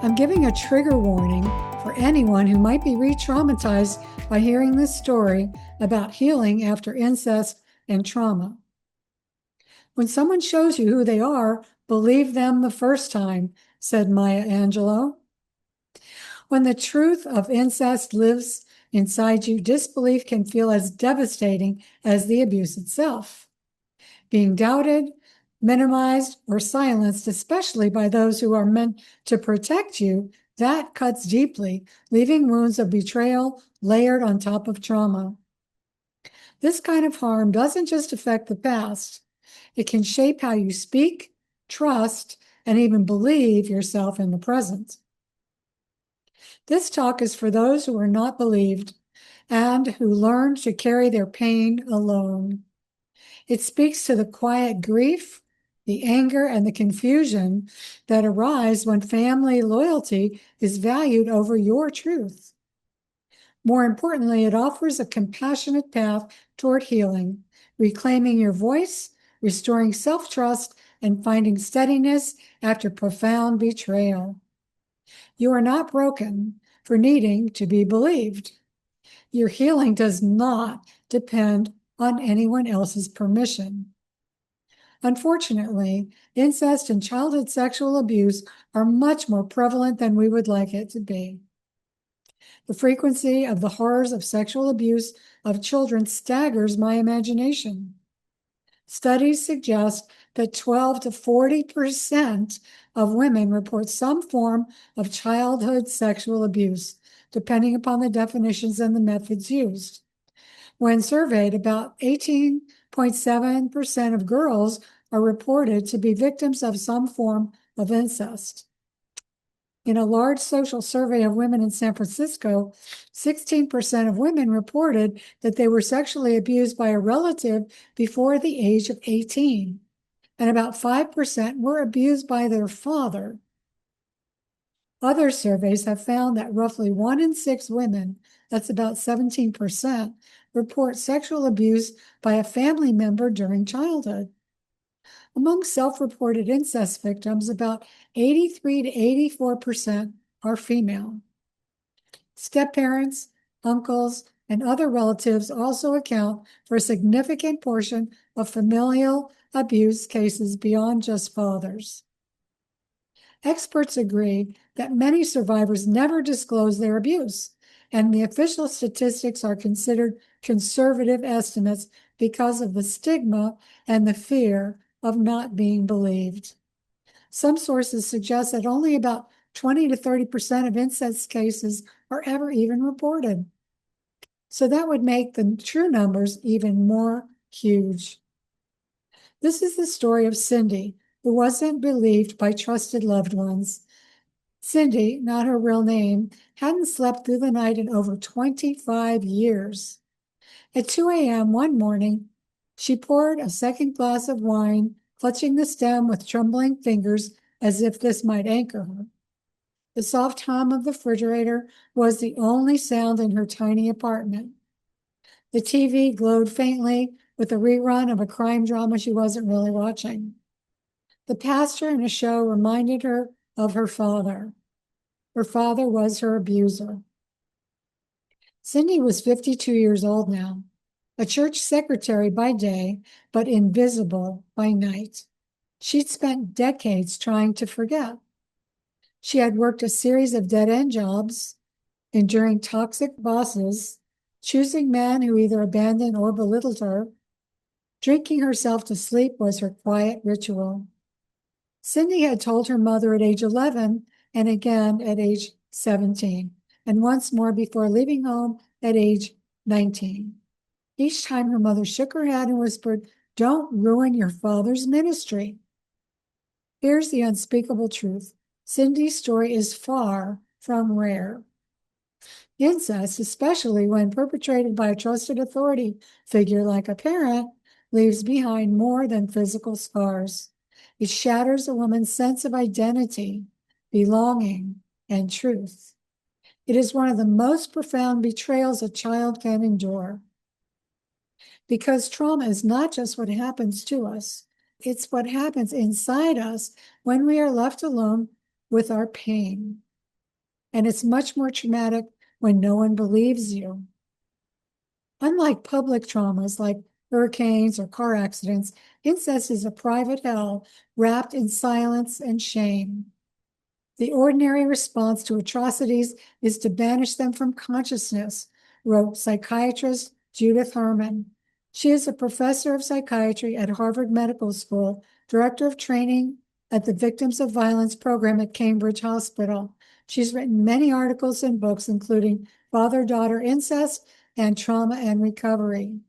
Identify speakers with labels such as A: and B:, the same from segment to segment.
A: I'm giving a trigger warning for anyone who might be re-traumatized by hearing this story about healing after incest and trauma. When someone shows you who they are, believe them the first time, said Maya Angelou. When the truth of incest lives inside you, disbelief can feel as devastating as the abuse itself. Being doubted, minimized, or silenced, especially by those who are meant to protect you, that cuts deeply, leaving wounds of betrayal layered on top of trauma. This kind of harm doesn't just affect the past, it can shape how you speak, trust, and even believe yourself in the present. This talk is for those who are not believed and who learn to carry their pain alone. It speaks to the quiet grief, the anger, and the confusion that arise when family loyalty is valued over your truth. More importantly, it offers a compassionate path toward healing, reclaiming your voice, restoring self-trust, and finding steadiness after profound betrayal. You are not broken for needing to be believed. Your healing does not depend on anyone else's permission. Unfortunately, incest and childhood sexual abuse are much more prevalent than we would like it to be. The frequency of the horrors of sexual abuse of children staggers my imagination. Studies suggest that 12 to 40% of women report some form of childhood sexual abuse, depending upon the definitions and the methods used. When surveyed, about 18.7% of girls are reported to be victims of some form of incest. In a large social survey of women in San Francisco, 16% of women reported that they were sexually abused by a relative before the age of 18, and about 5% were abused by their father. Other surveys have found that roughly 1 in 6 women, that's about 17%, report sexual abuse by a family member during childhood. Among self-reported incest victims, about 83 to 84% are female. Step-parents, uncles, and other relatives also account for a significant portion of familial abuse cases beyond just fathers. Experts agree that many survivors never disclose their abuse, and the official statistics are considered conservative estimates because of the stigma and the fear of not being believed. Some sources suggest that only about 20 to 30% of incest cases are ever even reported. So that would make the true numbers even more huge. This is the story of Cindy, who wasn't believed by trusted loved ones. Cindy, not her real name, hadn't slept through the night in over 25 years. At 2 a.m. one morning, she poured a second glass of wine, clutching the stem with trembling fingers as if this might anchor her. The soft hum of the refrigerator was the only sound in her tiny apartment. The TV glowed faintly with a rerun of a crime drama she wasn't really watching. The pastor in a show reminded her of her father. Her father was her abuser. Cindy was 52 years old now, a church secretary by day, but invisible by night. She'd spent decades trying to forget. She had worked a series of dead-end jobs, enduring toxic bosses, choosing men who either abandoned or belittled her. Drinking herself to sleep was her quiet ritual. Cindy had told her mother at age 11 and again at age 17, and once more before leaving home at age 19. Each time her mother shook her head and whispered, "Don't ruin your father's ministry." Here's the unspeakable truth. Cindy's story is far from rare. Incest, especially when perpetrated by a trusted authority figure like a parent, leaves behind more than physical scars. It shatters a woman's sense of identity, belonging, and truth. It is one of the most profound betrayals a child can endure. Because trauma is not just what happens to us, it's what happens inside us when we are left alone with our pain. and it's much more traumatic when no one believes you. Unlike public traumas like hurricanes or car accidents, incest is a private hell wrapped in silence and shame. The ordinary response to atrocities is to banish them from consciousness, wrote psychiatrist Judith Herman. She is a professor of psychiatry at Harvard Medical School, director of training at the Victims of Violence program at Cambridge Hospital. She's written many articles and books, including Father-Daughter Incest and Trauma and Recovery.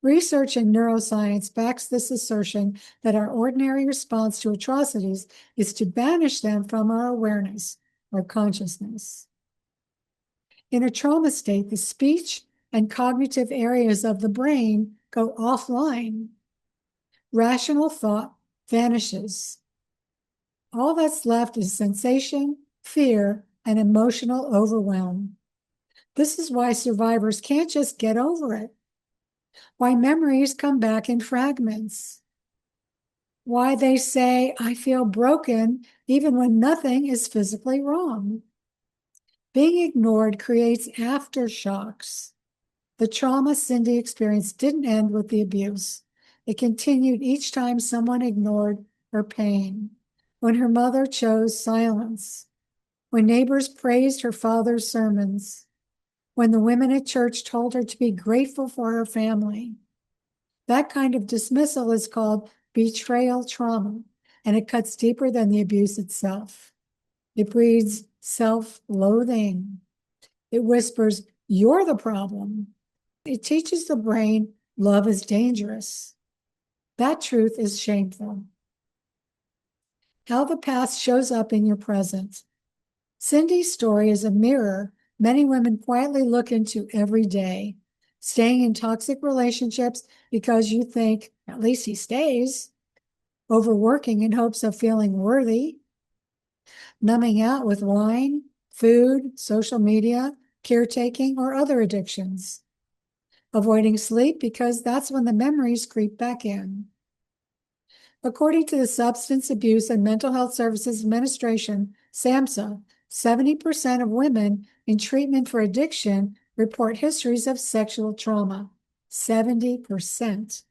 A: Research in neuroscience backs this assertion that our ordinary response to atrocities is to banish them from our awareness or consciousness. In a trauma state, the speech and cognitive areas of the brain go offline. Rational thought vanishes. All that's left is sensation, fear, and emotional overwhelm. This is why survivors can't just get over it. Why memories come back in fragments. Why they say, I feel broken, even when nothing is physically wrong. Being ignored creates aftershocks. The trauma Cindy experienced didn't end with the abuse. It continued each time someone ignored her pain. When her mother chose silence. When neighbors praised her father's sermons. When the women at church told her to be grateful for her family. That kind of dismissal is called betrayal trauma, and it cuts deeper than the abuse itself. It breeds self-loathing. It whispers, you're the problem. It teaches the brain love is dangerous. That truth is shameful. How the past shows up in your present. Cindy's story is a mirror many women quietly look into every day. Staying in toxic relationships because you think, at least he stays. Overworking in hopes of feeling worthy. Numbing out with wine, food, social media, caretaking, or other addictions. Avoiding sleep because that's when the memories creep back in. According to the Substance Abuse and Mental Health Services Administration, SAMHSA, 70% of women in treatment for addiction report histories of sexual trauma. 70%.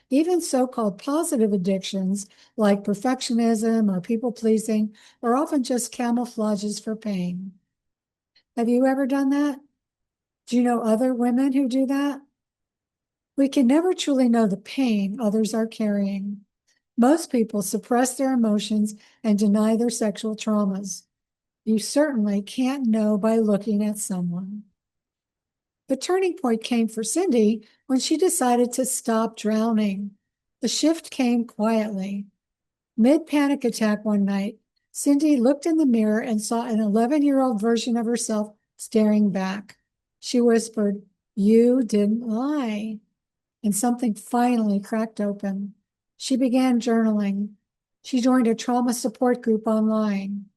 A: Even so-called positive addictions like perfectionism or people-pleasing are often just camouflages for pain. Have you ever done that? Do you know other women who do that? We can never truly know the pain others are carrying. Most people suppress their emotions and deny their sexual traumas. You certainly can't know by looking at someone. The turning point came for Cindy when she decided to stop drowning. The shift came quietly. Mid-panic attack one night, Cindy looked in the mirror and saw an 11-year-old version of herself staring back. She whispered, "You didn't lie." And something finally cracked open. She began journaling. She joined a trauma support group online.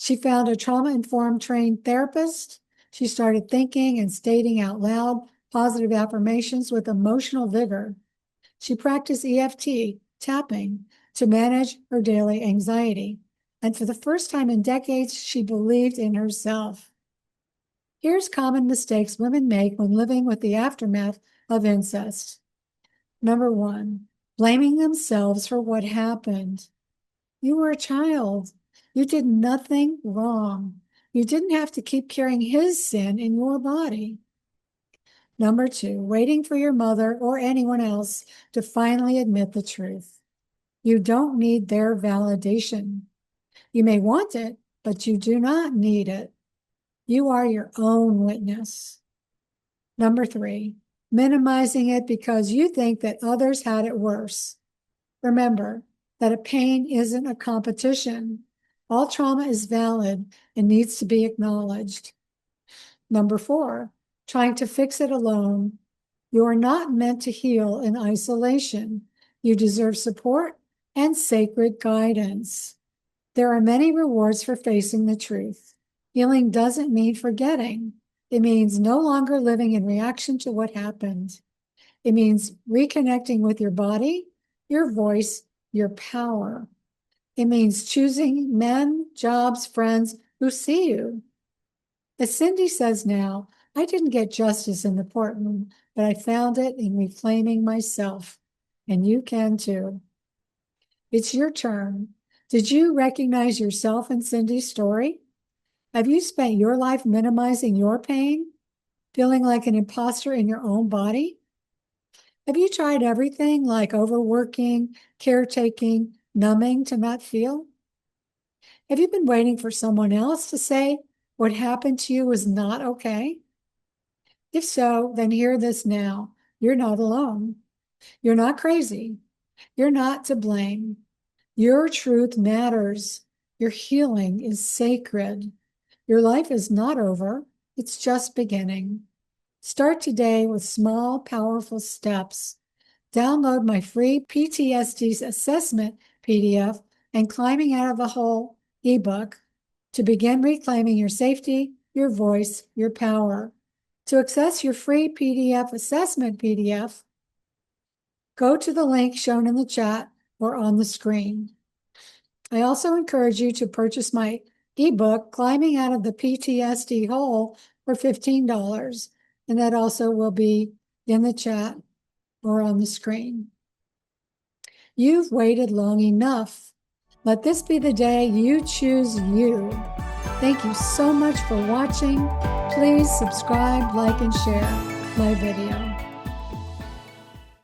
A: She found a trauma-informed trained therapist. She started thinking and stating out loud positive affirmations with emotional vigor. She practiced EFT, tapping, to manage her daily anxiety. And for the first time in decades, she believed in herself. Here's common mistakes women make when living with the aftermath of incest. Number one, blaming themselves for what happened. You were a child. You did nothing wrong. You didn't have to keep carrying his sin in your body. Number two, waiting for your mother or anyone else to finally admit the truth. You don't need their validation. You may want it, but you do not need it. You are your own witness. Number three, minimizing it because you think that others had it worse. Remember that a pain isn't a competition. All trauma is valid and needs to be acknowledged. Number four, trying to fix it alone. You are not meant to heal in isolation. You deserve support and sacred guidance. There are many rewards for facing the truth. Healing doesn't mean forgetting. It means no longer living in reaction to what happened. It means reconnecting with your body, your voice, your power. It means choosing men, jobs, friends who see you. As Cindy says now, I didn't get justice in the courtroom, but I found it in reclaiming myself. And you can too. It's your turn. Did you recognize yourself in Cindy's story? Have you spent your life minimizing your pain, feeling like an imposter in your own body? Have you tried everything like overworking, caretaking, numbing to not feel? Have you been waiting for someone else to say what happened to you was not okay? If so, then hear this now. You're not alone. You're not crazy. You're not to blame. Your truth matters. Your healing is sacred. Your life is not over. It's just beginning. Start today with small, powerful steps. Download my free PTSD assessment PDF and Climbing Out of the Hole ebook to begin reclaiming your safety, your voice, your power. To access your free PDF assessment PDF, go to the link shown in the chat or on the screen. I also encourage you to purchase my ebook, Climbing Out of the PTSD Hole, for $15. And that also will be in the chat or on the screen. You've waited long enough. Let this be the day you choose you. Thank you so much for watching. Please subscribe, like, and share my video.